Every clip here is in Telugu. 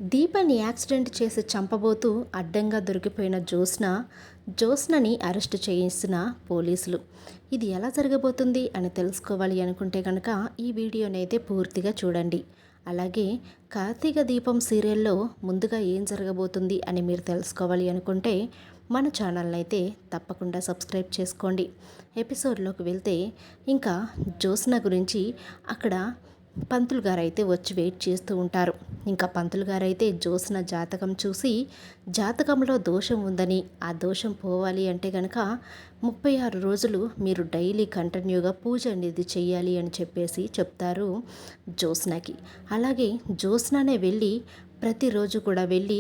దీపని యాక్సిడెంట్ చేసి చంపబోతూ అడ్డంగా దొరికిపోయిన జ్యోత్స్నని అరెస్టు చేయిస్తున్న పోలీసులు. ఇది ఎలా జరగబోతుంది అని తెలుసుకోవాలి అనుకుంటే కనుక ఈ వీడియోనైతే పూర్తిగా చూడండి. అలాగే కార్తీక దీపం సీరియల్లో ముందుగా ఏం జరగబోతుంది అని మీరు తెలుసుకోవాలి అనుకుంటే మన ఛానల్ని అయితే తప్పకుండా సబ్స్క్రైబ్ చేసుకోండి. ఎపిసోడ్లోకి వెళ్తే ఇంకా జ్యోత్స్న గురించి అక్కడ పంతులు గారు అయితే వచ్చి వెయిట్ చేస్తూ ఉంటారు. ఇంకా పంతులు గారు అయితే జ్యోత్స్న జాతకం చూసి జాతకంలో దోషం ఉందని, ఆ దోషం పోవాలి అంటే కనుక 36 రోజులు మీరు డైలీ కంటిన్యూగా పూజ అనేది చెయ్యాలి అని చెప్పేసి చెప్తారు జ్యోత్స్నకి. అలాగే జ్యోత్స్ననే వెళ్ళి ప్రతిరోజు కూడా వెళ్ళి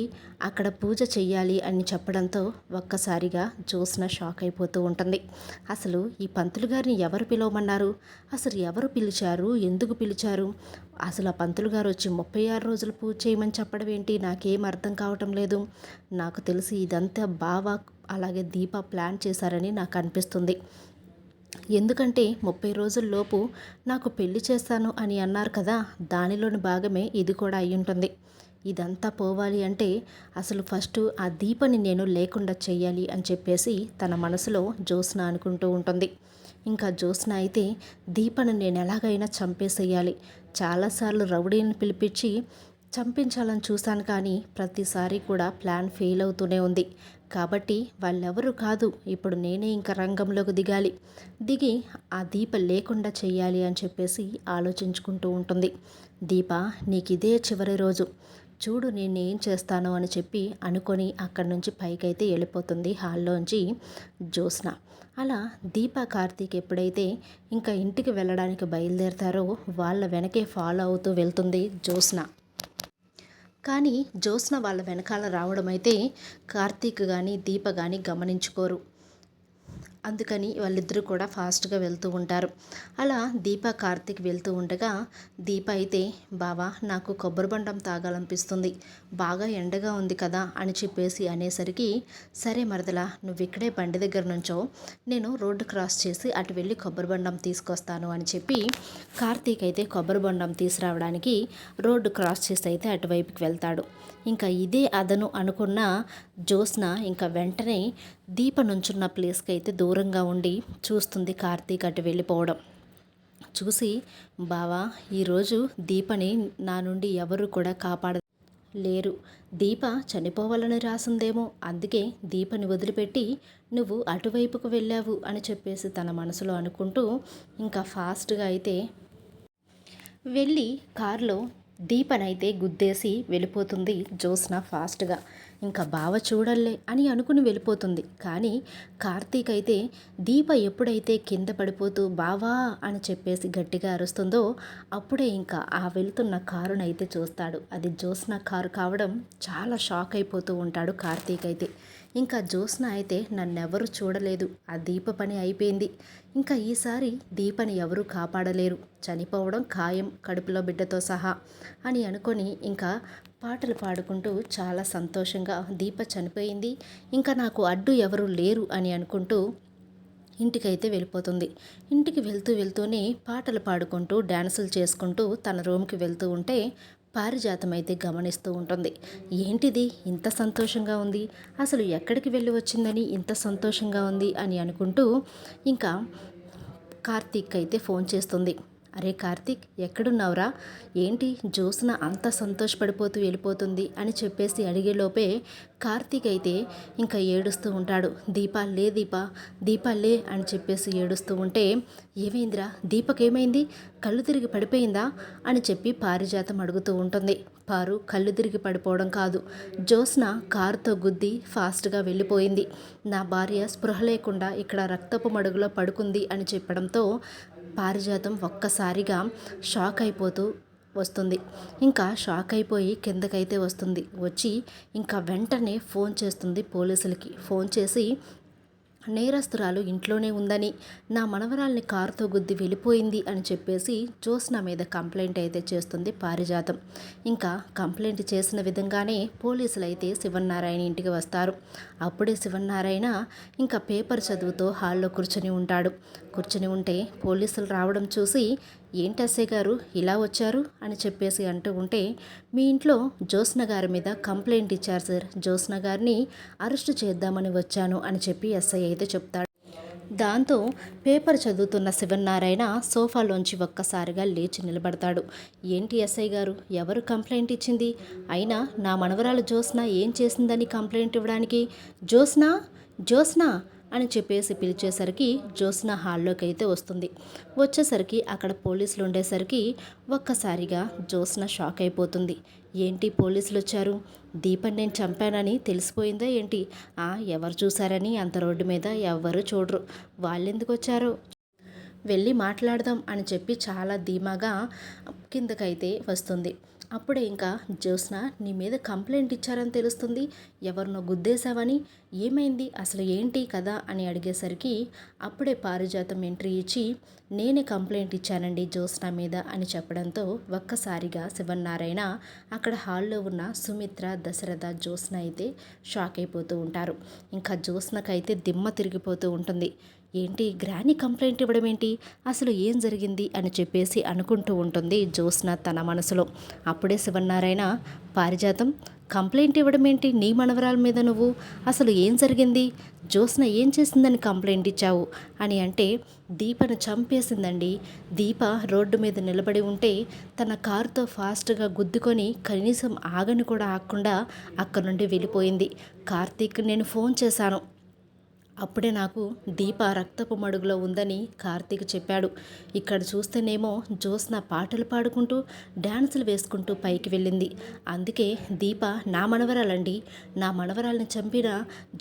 అక్కడ పూజ చెయ్యాలి అని చెప్పడంతో ఒక్కసారిగా జ్యోత్స్న షాక్ అయిపోతూ ఉంటుంది. అసలు ఈ పంతులు గారిని ఎవరు పిలవమన్నారు, అసలు ఎవరు పిలిచారు, ఎందుకు పిలిచారు, అసలు ఆ పంతులు గారు వచ్చి 36 రోజులు పూజ చేయమని చెప్పడం ఏంటి, నాకేం అర్థం కావటం లేదు. నాకు తెలిసి ఇదంతా బావ అలాగే దీప ప్లాన్ చేశారని నాకు అనిపిస్తుంది. ఎందుకంటే 30 రోజుల్లోపు నాకు పెళ్లి చేస్తాను అని అన్నారు కదా, దానిలోని భాగమే ఇది కూడా అయ్యుంటుంది. ఇదంతా పోవాలి అంటే అసలు ఫస్ట్ ఆ దీపని నేను లేకుండా చెయ్యాలి అని చెప్పేసి తన మనసులో జ్యోత్స్న అనుకుంటూ ఉంటుంది. ఇంకా జ్యోత్స్న అయితే దీపను నేను ఎలాగైనా చంపేసేయాలి, చాలాసార్లు రౌడీని పిలిపించి చంపించాలని చూశాను కానీ ప్రతిసారి కూడా ప్లాన్ ఫెయిల్ అవుతూనే ఉంది. కాబట్టి వాళ్ళెవరు కాదు, ఇప్పుడు నేనే ఇంకా రంగంలోకి దిగి ఆ దీప లేకుండా చెయ్యాలి అని చెప్పేసి ఆలోచించుకుంటూ ఉంటుంది. దీప, నీకు ఇదే చివరి రోజు, చూడు నేనేం చేస్తాను అని చెప్పి అనుకొని అక్కడి నుంచి పైకైతే వెళ్ళిపోతుంది హాల్లోంచి జ్యోత్స్న. అలా దీప కార్తీక్ ఎప్పుడైతే ఇంకా ఇంటికి వెళ్ళడానికి బయలుదేరతారో వాళ్ళ వెనకే ఫాలో అవుతూ వెళ్తుంది జ్యోత్స్న. కానీ జ్యోత్స్న వాళ్ళ వెనకాల రావడం అయితే కార్తీక్ కానీ దీప కానీ గమనించుకోరు. అందుకని వాళ్ళిద్దరూ కూడా ఫాస్ట్గా వెళ్తూ ఉంటారు. అలా దీప కార్తీక్ వెళ్తూ ఉండగా దీప అయితే, బావా నాకు కొబ్బరి బొండం తాగాలనిపిస్తుంది, బాగా ఎండగా ఉంది కదా అని చెప్పేసి అనేసరికి, సరే మరదలా నువ్వు ఇక్కడే బండి దగ్గర నుంచో, నేను రోడ్డు క్రాస్ చేసి అటు వెళ్ళి కొబ్బరి బొండం తీసుకొస్తాను అని చెప్పి కార్తీక్ అయితే కొబ్బరి బొండం తీసుకురావడానికి రోడ్డు క్రాస్ చేసి అయితే అటువైపుకి వెళ్తాడు. ఇంకా ఇదే అదను అనుకున్న జ్యోత్స్న ఇంకా వెంటనే దీప నుంచున్న ప్లేస్కి అయితే దూరంగా ఉండి చూస్తుంది కార్తీక్ అటు వెళ్ళిపోవడం చూసి, బావా ఈరోజు దీపని నా నుండి ఎవరు కూడా కాపాడలేరు, దీప చనిపోవాలని రాసిందేమో, అందుకే దీపని వదిలిపెట్టి నువ్వు అటువైపుకు వెళ్ళావు అని చెప్పేసి తన మనసులో అనుకుంటూ ఇంకా ఫాస్ట్గా అయితే వెళ్ళి కారులో దీపనైతే గుద్దేసి వెళ్ళిపోతుంది జ్యోత్స్న ఫాస్ట్గా. ఇంకా బావ చూడలే అని అనుకుని వెళ్ళిపోతుంది. కానీ కార్తీక్ అయితే దీప ఎప్పుడైతే కింద పడిపోతూ బావా అని చెప్పేసి గట్టిగా అరుస్తుందో అప్పుడే ఇంకా ఆ వెళ్తున్న కారునైతే చూస్తాడు. అది జ్యోత్స్న కారు కావడం చాలా షాక్ అయిపోతూ ఉంటాడు కార్తీక్ అయితే. ఇంకా జ్యోత్స్న అయితే నన్నెవరు చూడలేదు, ఆ దీప పని అయిపోయింది, ఇంకా ఈసారి దీపని ఎవరూ కాపాడలేరు, చనిపోవడం ఖాయం కడుపులో బిడ్డతో సహా అని అనుకొని ఇంకా పాటలు పాడుకుంటూ చాలా సంతోషంగా దీప చనిపోయింది, ఇంకా నాకు అడ్డు ఎవరు లేరు అని అనుకుంటూ ఇంటికైతే వెళ్ళిపోతుంది. ఇంటికి వెళ్తూనే పాటలు పాడుకుంటూ డ్యాన్సులు చేసుకుంటూ తన రూమ్కి వెళ్తూ ఉంటే పారిజాతం అయితే గమనిస్తూ ఉంటుంది. ఏంటిది ఇంత సంతోషంగా ఉంది, అసలు ఎక్కడికి వెళ్ళి వచ్చిందని ఇంత సంతోషంగా ఉంది అని అనుకుంటూ ఇంకా కార్తీక్ అయితే ఫోన్ చేస్తుంది. అరే కార్తీక్ ఎక్కడున్నావురా, ఏంటి జ్యోత్స్న అంత సంతోషపడిపోతూ వెళ్ళిపోతుంది అని చెప్పేసి అడిగేలోపే కార్తీక్ అయితే ఇంకా ఏడుస్తూ ఉంటాడు. దీపా లే అని చెప్పేసి ఏడుస్తూ ఉంటే, ఏమైందిరా దీపకేమైంది, కళ్ళు తిరిగి పడిపోయిందా అని చెప్పి పారిజాతం అడుగుతూ ఉంటుంది. పారు కళ్ళు తిరిగి పడిపోవడం కాదు, జ్యోత్స్న కారుతో గుద్ది ఫాస్ట్గా వెళ్ళిపోయింది, నా భార్య స్పృహ లేకుండా ఇక్కడ రక్తపు మడుగులో పడుకుంది అని చెప్పడంతో పారిజాతం ఒక్కసారిగా షాక్ అయిపోతూ వస్తుంది. ఇంకా షాక్ అయిపోయి కిందకైతే వస్తుంది. వచ్చి ఇంకా వెంటనే ఫోన్ చేస్తుంది పోలీసులకి. ఫోన్ చేసి నేరస్తురాలు ఇంట్లోనే ఉందని, నా మనవరాల్ని కారుతో గుద్ది వెళ్ళిపోయింది అని చెప్పేసి జ్యోత్స్న మీద కంప్లైంట్ అయితే చేస్తుంది పారిజాతం. ఇంకా కంప్లైంట్ చేసిన విధంగానే పోలీసులు అయితే శివనారాయణ ఇంటికి వస్తారు. అప్పుడే శివనారాయణ ఇంకా పేపర్ చదువుతూ హాల్లో కూర్చొని ఉంటే పోలీసులు రావడం చూసి ఏంటి ఎస్ఐ గారు ఇలా వచ్చారు అని చెప్పేసి అంటూ ఉంటే, మీ ఇంట్లో జ్యోత్స్న గారి మీద కంప్లైంట్ ఇచ్చారు సార్, జ్యోత్స్న గారిని అరెస్టు చేద్దామని వచ్చాను అని చెప్పి ఎస్ఐ అయితే చెప్తాడు. దాంతో పేపర్ చదువుతున్న శివనారాయణ సోఫాలోంచి ఒక్కసారిగా లేచి నిలబడతాడు. ఏంటి ఎస్ఐ గారు, ఎవరు కంప్లైంట్ ఇచ్చింది? అయినా నా మనవరాలు జ్యోత్స్న ఏం చేసిందని కంప్లైంట్ ఇవ్వడానికి? జ్యోత్స్న, జ్యోత్స్న అని చెప్పేసి పిలిచేసరికి జ్యోత్స్న హాల్లోకి అయితే వస్తుంది. వచ్చేసరికి అక్కడ పోలీసులు ఉండేసరికి ఒక్కసారిగా జ్యోత్స్న షాక్ అయిపోతుంది. ఏంటి పోలీసులు వచ్చారు? దీపని నేను చంపానని తెలిసిపోయిందా ఏంటి? ఎవరు చూసారని అంత రోడ్డు మీద ఎవ్వరూ చూడరు, వాళ్ళెందుకు వచ్చారో వెళ్ళి మాట్లాడదాం అని చెప్పి చాలా ధీమాగా కిందకైతే వస్తుంది. అప్పుడే ఇంకా జ్యోత్స్న, నీ మీద కంప్లైంట్ ఇచ్చారని తెలుస్తుంది, ఎవరినో గుద్దేశావని, ఏమైంది అసలు ఏంటి కదా అని అడిగేసరికి అప్పుడే పారిజాతం ఎంట్రీ ఇచ్చి, నేనే కంప్లైంట్ ఇచ్చానండి జ్యోత్స్న మీద అని చెప్పడంతో ఒక్కసారిగా శివనారాయణ, అక్కడ హాల్లో ఉన్న సుమిత్ర, దశరథ, జ్యోత్స్న అయితే షాక్ అయిపోతూ ఉంటారు. ఇంకా జ్యోత్స్నకైతే దిమ్మ తిరిగిపోతూ ఉంటుంది. ఏంటి గ్రానీ కంప్లైంట్ ఇవ్వడం ఏంటి, అసలు ఏం జరిగింది అని చెప్పేసి అనుకుంటూ ఉంటుంది జ్యోత్స్న తన మనసులో. అప్పుడే శివనారాయణ, పారిజాతం కంప్లైంట్ ఇవ్వడం ఏంటి నీ మనవరాల మీద, నువ్వు అసలు ఏం జరిగింది, జ్యోత్స్న ఏం చేసిందని కంప్లైంట్ ఇచ్చావు అని అంటే, దీపను చంపేసిందండి. దీప రోడ్డు మీద నిలబడి ఉంటే తన కారుతో ఫాస్ట్గా గుద్దుకొని కనీసం ఆగని కూడా ఆగకుండా అక్కడి నుండి వెళ్ళిపోయింది. కార్తీక్ నేను ఫోన్ చేశాను, అప్పుడే నాకు దీప రక్తపు మడుగులో ఉందని కార్తీక్ చెప్పాడు. ఇక్కడ చూస్తేనేమో జ్యోత్స్న పాటలు పాడుకుంటూ డ్యాన్సులు వేసుకుంటూ పైకి వెళ్ళింది. అందుకే దీప నా మనవరాలండి, నా మనవరాల్ని చంపిన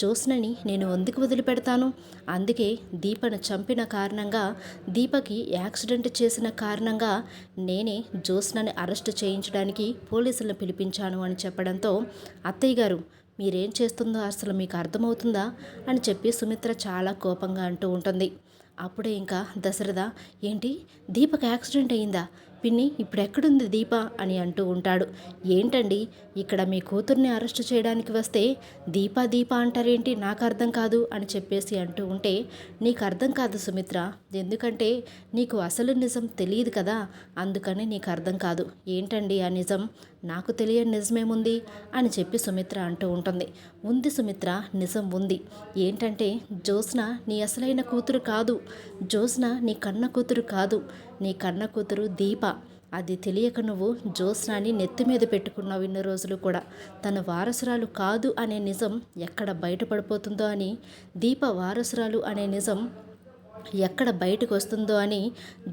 జ్యోత్స్నని నేను ఎందుకు వదిలిపెడతాను? అందుకే దీపను చంపిన కారణంగా, దీపకి యాక్సిడెంట్ చేసిన కారణంగా నేనే జ్యోత్స్నని అరెస్టు చేయించడానికి పోలీసులను పిలిపించాను అని చెప్పడంతో, అత్తయ్య గారు మీరేం చేస్తుందో అసలు మీకు అర్థమవుతుందా అని చెప్పి సుమిత్ర చాలా కోపంగా అంటూ ఉంటుంది. అప్పుడే ఇంకా దశరథ, ఏంటి దీపకి యాక్సిడెంట్ అయిందా పిన్ని, ఇప్పుడు ఎక్కడుంది దీప అని అంటూ ఉంటాడు. ఏంటండి ఇక్కడ మీ కూతుర్ని అరెస్ట్ చేయడానికి వస్తే దీప దీప అంటారేంటి, నాకు అర్థం కాదు అని చెప్పేసి అంటూ ఉంటే, నీకు అర్థం కాదు సుమిత్ర, ఎందుకంటే నీకు అసలు నిజం తెలియదు కదా, అందుకని నీకు అర్థం కాదు. ఏంటండి ఆ నిజం, నాకు తెలియని నిజమేముంది అని చెప్పి సుమిత్ర అంటూ ఉంటుంది. ఉంది సుమిత్ర, నిజం ఉంది. ఏంటంటే జ్యోత్స్న నీ అసలైన కూతురు కాదు, జ్యోత్స్న నీ కన్న కూతురు కాదు, నీ కన్న కూతురు దీప. అది తెలియక నువ్వు జ్యోత్స్నాని నెత్తి మీద పెట్టుకున్నావు ఇన్ని రోజులు కూడా. తన వారసురాలు కాదు అనే నిజం ఎక్కడ బయటపడిపోతుందో అని, దీప వారసురాలు అనే నిజం ఎక్కడ బయటకు వస్తుందో అని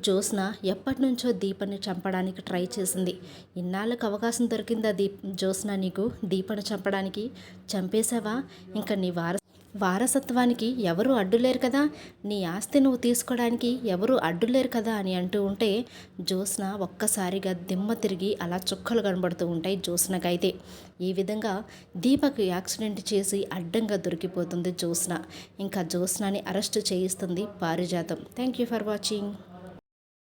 జ్యోత్స్న ఎప్పటి నుంచో దీపని చంపడానికి ట్రై చేసింది. ఇన్నాళ్ళకు అవకాశం దొరికిందా జ్యోత్స్న నీకు దీపను చంపడానికి? చంపేశావా? ఇంకా నీ వారసత్వానికి ఎవరు అడ్డులేరు కదా, నీ ఆస్తి నువ్వు తీసుకోవడానికి ఎవరు అడ్డులేరు కదా అని అంటూ ఉంటే, జ్యోత్స్న ఒక్కసారిగా దిమ్మ తిరిగి అలా చుక్కలు కనబడుతూ ఉంటాయి జ్యోత్స్నకైతే. ఈ విధంగా దీపకు యాక్సిడెంట్ చేసి అడ్డంగా దొరికిపోతుంది జ్యోత్స్న. ఇంకా జ్యోత్స్నని అరెస్టు చేయిస్తుంది పారిజాతం. Thank you for watching.